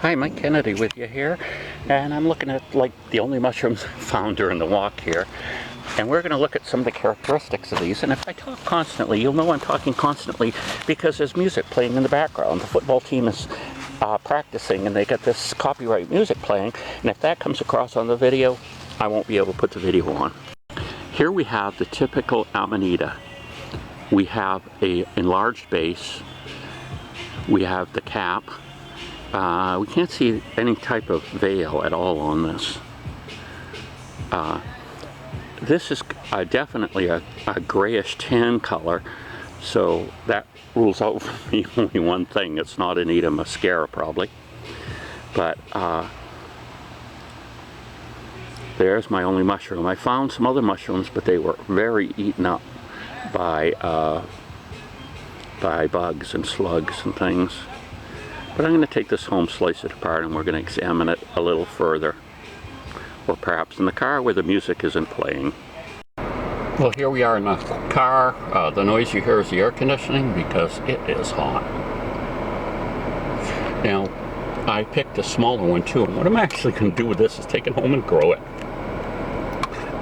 Hi, Mike Kennedy with you here, and I'm looking at like the only mushrooms found during the walk here, and we're going to look at some of the characteristics of these. And if I talk constantly, you'll know I'm talking constantly because there's music playing in the background. The football team is practicing and they got this copyright music playing, and if that comes across on the video, I won't be able to put the video on. Here we have the typical Amanita. We have a enlarged base, we have the cap. We can't see any type of veil at all on this. This is definitely a grayish tan color, so that rules out for me only one thing. It's not Anita mascara probably. But there's my only mushroom. I found some other mushrooms, but they were very eaten up by bugs and slugs and things. But I'm going to take this home, slice it apart, and we're going to examine it a little further. Or perhaps in the car where the music isn't playing. Well, here we are in the car. The noise you hear is the air conditioning because it is hot. Now, I picked a smaller one too, and what I'm actually going to do with this is take it home and grow it.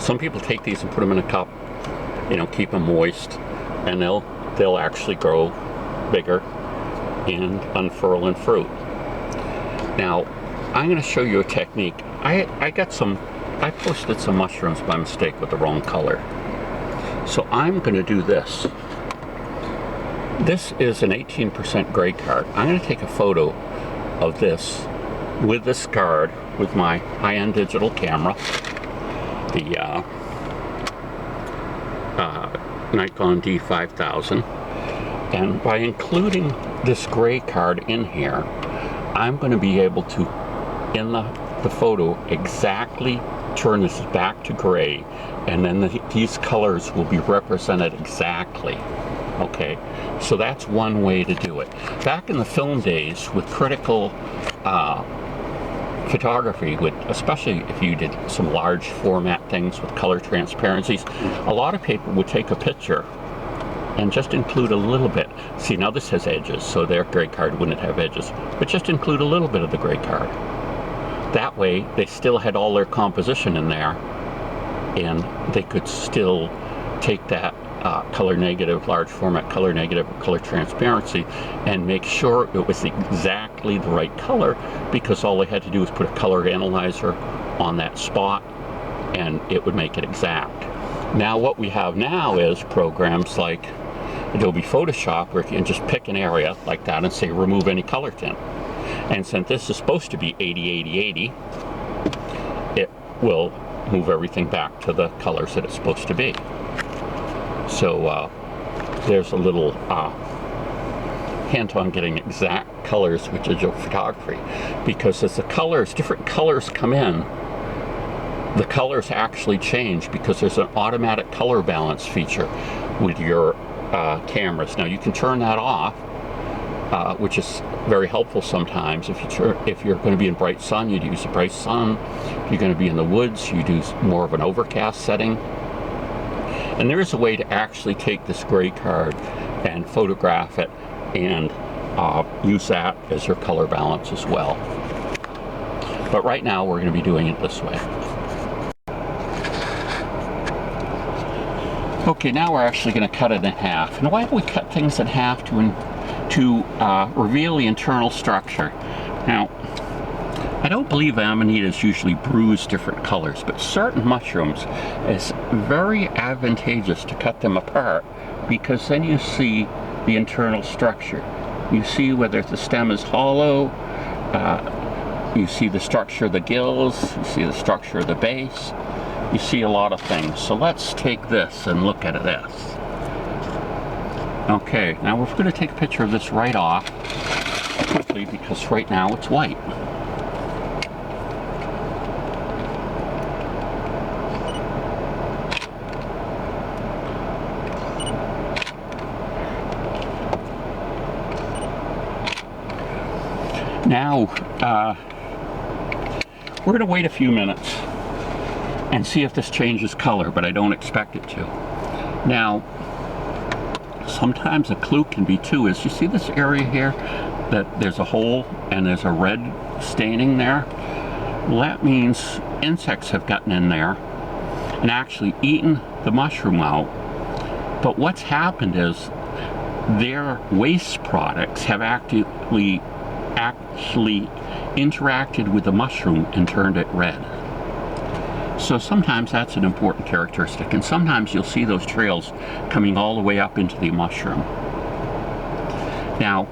Some people take these and put them in a cup, you know, keep them moist, and they'll actually grow bigger and unfurl in fruit. Now, I'm going to show you a technique. I posted some mushrooms by mistake with the wrong color. So I'm going to do this. This is an 18% gray card. I'm going to take a photo of this with this card with my high-end digital camera, the Nikon D5000. And by including this gray card in here, I'm going to be able to, in the photo, exactly turn this back to gray, and then these colors will be represented exactly. Okay, so that's one way to do it. Back in the film days, with critical photography, especially if you did some large format things with color transparencies, a lot of people would take a picture and just include a little bit. See, now this has edges, so their gray card wouldn't have edges, but just include a little bit of the gray card. That way, they still had all their composition in there, and they could still take that color negative, large format color negative, or color transparency, and make sure it was exactly the right color, because all they had to do was put a color analyzer on that spot, and it would make it exact. Now, what we have now is programs like Adobe Photoshop, where you can just pick an area like that and say remove any color tint. And since this is supposed to be 80-80-80, it will move everything back to the colors that it's supposed to be. So there's a little hint on getting exact colors with digital photography, because as the colors, different colors come in, the colors actually change because there's an automatic color balance feature with your cameras. Now you can turn that off, which is very helpful sometimes. If you're going to be in bright sun, you'd use a bright sun. If you're going to be in the woods, you do more of an overcast setting. And there is a way to actually take this gray card and photograph it and use that as your color balance as well. But right now we're going to be doing it this way. Okay, now we're actually going to cut it in half. And why do we cut things in half? To reveal the internal structure. Now, I don't believe amanitas usually bruise different colors, but certain mushrooms, it's very advantageous to cut them apart, because then you see the internal structure. You see whether the stem is hollow, you see the structure of the gills, you see the structure of the base, you see a lot of things. So let's take this and look at this. Okay, now we're going to take a picture of this right off, quickly, because right now it's white. Now, we're going to wait a few minutes and see if this changes color, but I don't expect it to. Now, sometimes a clue can be too is, you see this area here that there's a hole and there's a red staining there? Well, that means insects have gotten in there and actually eaten the mushroom out. But what's happened is their waste products have actually interacted with the mushroom and turned it red. So sometimes that's an important characteristic, and sometimes you'll see those trails coming all the way up into the mushroom. Now,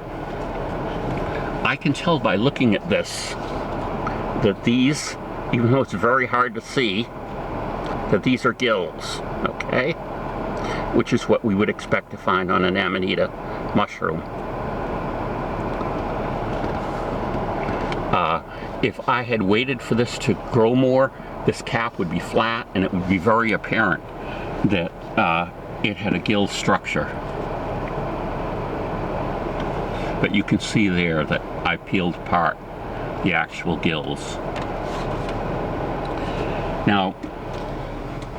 I can tell by looking at this that these, even though it's very hard to see, that these are gills, okay? Which is what we would expect to find on an Amanita mushroom. If I had waited for this to grow more, this cap would be flat and it would be very apparent that it had a gill structure. But you can see there that I peeled apart the actual gills. Now,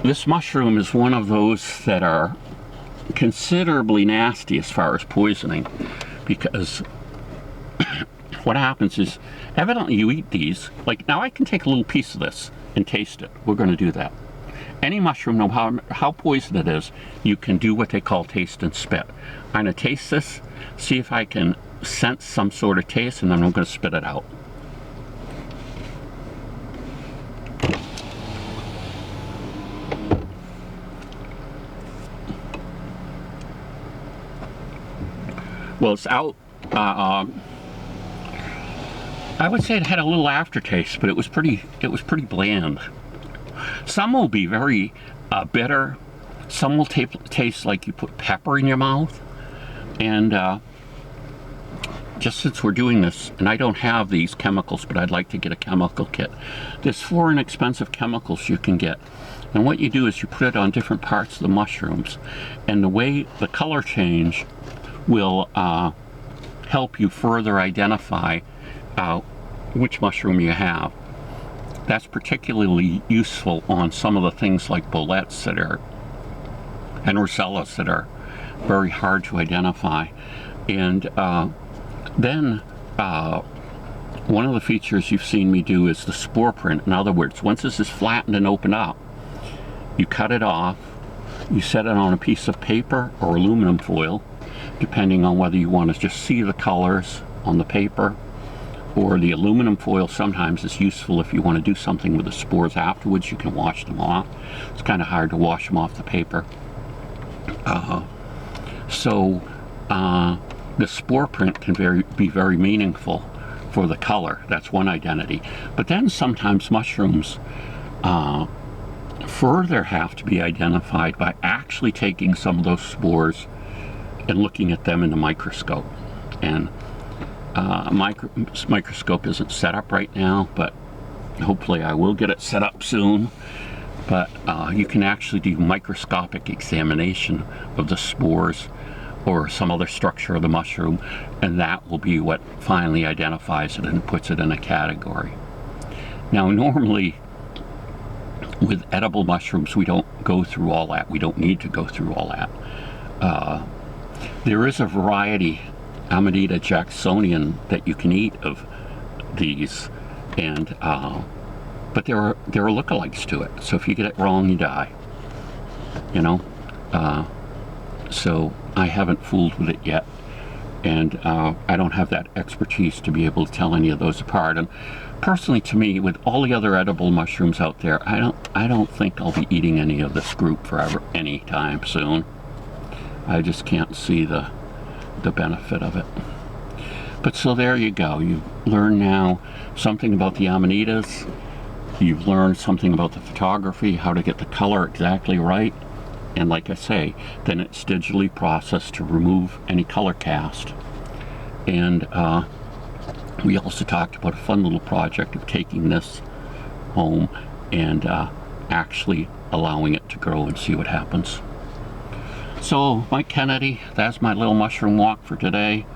this mushroom is one of those that are considerably nasty as far as poisoning, because what happens is, evidently you eat these, like now I can take a little piece of this and taste it. We're going to do that. Any mushroom, no matter how poison it is, you can do what they call taste and spit. I'm going to taste this, see if I can sense some sort of taste, and then I'm going to spit it out. Well, it's out. I would say it had a little aftertaste, but it was pretty bland. Some will be very bitter. Some will taste like you put pepper in your mouth. And just since we're doing this, and I don't have these chemicals, but I'd like to get a chemical kit. There's 4 inexpensive chemicals you can get. And what you do is you put it on different parts of the mushrooms. And the way the color change will help you further identify which mushroom you have. That's particularly useful on some of the things like boletes that are, and rosellas that are very hard to identify. And then one of the features you've seen me do is the spore print. In other words, once this is flattened and opened up, you cut it off, you set it on a piece of paper or aluminum foil, depending on whether you want to just see the colors on the paper, or the aluminum foil sometimes is useful if you want to do something with the spores afterwards. You can wash them off. It's kind of hard to wash them off the paper. The spore print can be very meaningful for the color. That's one identity. But then sometimes mushrooms further have to be identified by actually taking some of those spores and looking at them in the microscope. And microscope isn't set up right now, but hopefully I will get it set up soon. But you can actually do microscopic examination of the spores or some other structure of the mushroom, and that will be what finally identifies it and puts it in a category. Now, normally with edible mushrooms we don't go through all that. We don't need to go through all that. There is a variety, Amanita jacksonian, that you can eat of these, and but there are lookalikes to it. So if you get it wrong, you die. You know, so I haven't fooled with it yet, and I don't have that expertise to be able to tell any of those apart. And personally, to me, with all the other edible mushrooms out there, I don't think I'll be eating any of this group forever, anytime soon. I just can't see the benefit of it. But so there you go. You've learned now something about the Amanitas. You've learned something about the photography, how to get the color exactly right. And like I say, then it's digitally processed to remove any color cast. And we also talked about a fun little project of taking this home and actually allowing it to grow and see what happens. So, Mike Kennedy, that's my little mushroom walk for today.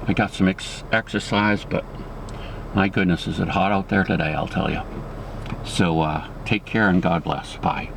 I got some exercise, but my goodness, is it hot out there today, I'll tell you. So, take care and God bless. Bye.